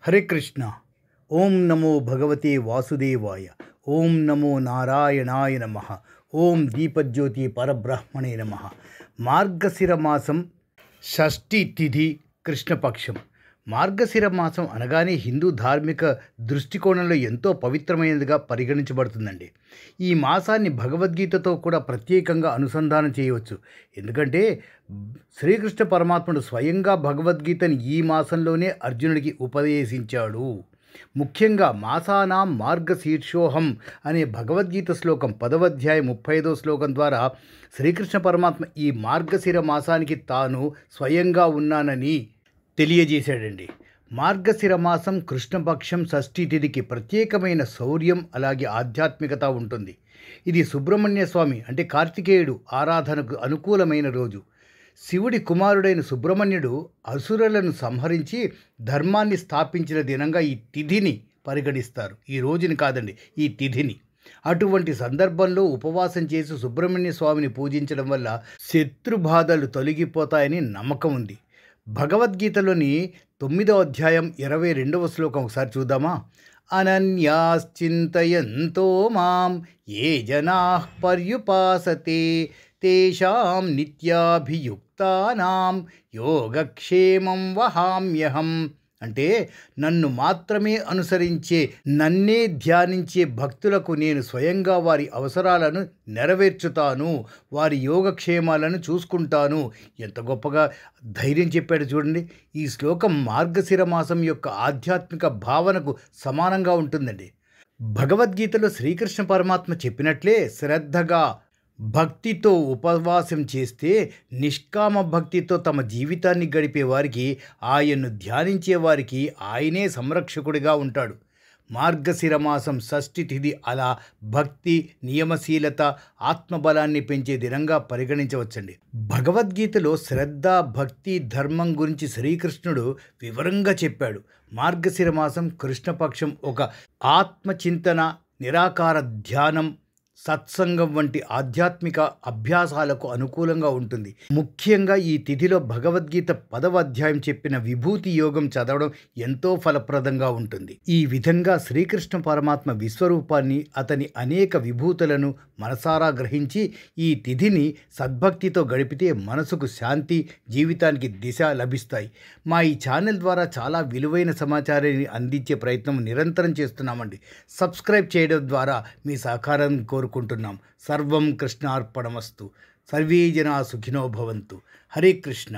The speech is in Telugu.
హరే కృష్ణ. ఓం నమో భగవతే వాసుదేవాయ. ఓం నమో నారాయణాయ నమ. ఓం దీపజ్యోతి పరబ్రహ్మణే నమ. మార్గశిర మాసం షష్ఠి తిథి కృష్ణపక్షం. మార్గశిర మాసం అనగానే హిందూ ధార్మిక దృష్టికోణంలో ఎంతో పవిత్రమైనదిగా పరిగణించబడుతుందండి. ఈ మాసాన్ని భగవద్గీతతో కూడా ప్రత్యేకంగా అనుసంధానం చేయవచ్చు. ఎందుకంటే శ్రీకృష్ణ పరమాత్ముడు స్వయంగా భగవద్గీతని ఈ మాసంలోనే అర్జునుడికి ఉపదేశించాడు. ముఖ్యంగా మాసానాం మార్గశీర్షోహం అనే భగవద్గీత శ్లోకం 10వ అధ్యాయం 35వ శ్లోకం ద్వారా శ్రీకృష్ణ పరమాత్మ ఈ మార్గశిర మాసానికి తాను స్వయంగా ఉన్నానని తెలియజేశాడండి. మార్గశిర మాసం కృష్ణపక్షం షష్ఠి తిథికి ప్రత్యేకమైన శౌర్యం అలాగే ఆధ్యాత్మికత ఉంటుంది. ఇది సుబ్రహ్మణ్య స్వామి అంటే కార్తికేయుడు ఆరాధనకు అనుకూలమైన రోజు. శివుడి కుమారుడైన సుబ్రహ్మణ్యుడు అసురులను సంహరించి ధర్మాన్ని స్థాపించిన దినంగా ఈ తిథిని పరిగణిస్తారు. ఈ రోజుని కాదండి, ఈ తిథిని. అటువంటి సందర్భంలో ఉపవాసం చేసి సుబ్రహ్మణ్య స్వామిని పూజించడం వల్ల శత్రుబాధలు తొలగిపోతాయని నమ్మకం ఉంది. భగవద్గీతలోని 9వ అధ్యాయం 22వ శ్లోకం ఒకసారి చూద్దామా? అనన్యాశ్చింతయంతో మాం ఏ జనాః పర్యుపాసతే తేషాం నిత్యాభియుక్తానాం యోగక్షేమం వహామ్యహం. అంటే నన్ను మాత్రమే అనుసరించే, నన్నే ధ్యానించే భక్తులకు నేను స్వయంగా వారి అవసరాలను నెరవేర్చుతాను, వారి యోగక్షేమాలను చూసుకుంటాను. ఎంత గొప్పగా ధైర్యం చెప్పాడు చూడండి. ఈ శ్లోకం మార్గశిర మాసం యొక్క ఆధ్యాత్మిక భావనకు సమానంగా ఉంటుందండి. భగవద్గీతలో శ్రీకృష్ణ పరమాత్మ చెప్పినట్లే శ్రద్ధగా భక్తితో ఉపవాసం చేస్తే, నిష్కామ భక్తితో తమ జీవితాన్ని గడిపే వారికి, ఆయన్ను ధ్యానించే వారికి ఆయనే సంరక్షకుడిగా ఉంటాడు. మార్గశిర మాసం షష్ఠి తిథి అలా భక్తి, నియమశీలత, ఆత్మబలాన్ని పెంచే దినంగా పరిగణించవచ్చండి. భగవద్గీతలో శ్రద్ధ, భక్తి, ధర్మం గురించి శ్రీకృష్ణుడు వివరంగా చెప్పాడు. మార్గశిర మాసం కృష్ణపక్షం ఒక ఆత్మచింతన, నిరాకార ధ్యానం, సత్సంగం వంటి ఆధ్యాత్మిక అభ్యాసాలకు అనుకూలంగా ఉంటుంది. ముఖ్యంగా ఈ తిథిలో భగవద్గీత 10వ అధ్యాయం చెప్పిన విభూతి యోగం చదవడం ఎంతో ఫలప్రదంగా ఉంటుంది. ఈ విధంగా శ్రీకృష్ణ పరమాత్మ విశ్వరూపాన్ని, అతని అనేక విభూతులను మనసారా గ్రహించి ఈ తిథిని సద్భక్తితో గడిపితే మనసుకు శాంతి, జీవితానికి దిశ లభిస్తాయి. మా ఈ ఛానల్ ద్వారా చాలా విలువైన సమాచారాన్ని అందించే ప్రయత్నం నిరంతరం చేస్తున్నామండి. సబ్స్క్రైబ్ చేయడం ద్వారా మీ సహకారం కోరుకుంటున్నాం. సర్వం కృష్ణార్పణమస్తు. సర్వే జనా సుఖినో భవంతు. హరే కృష్ణ.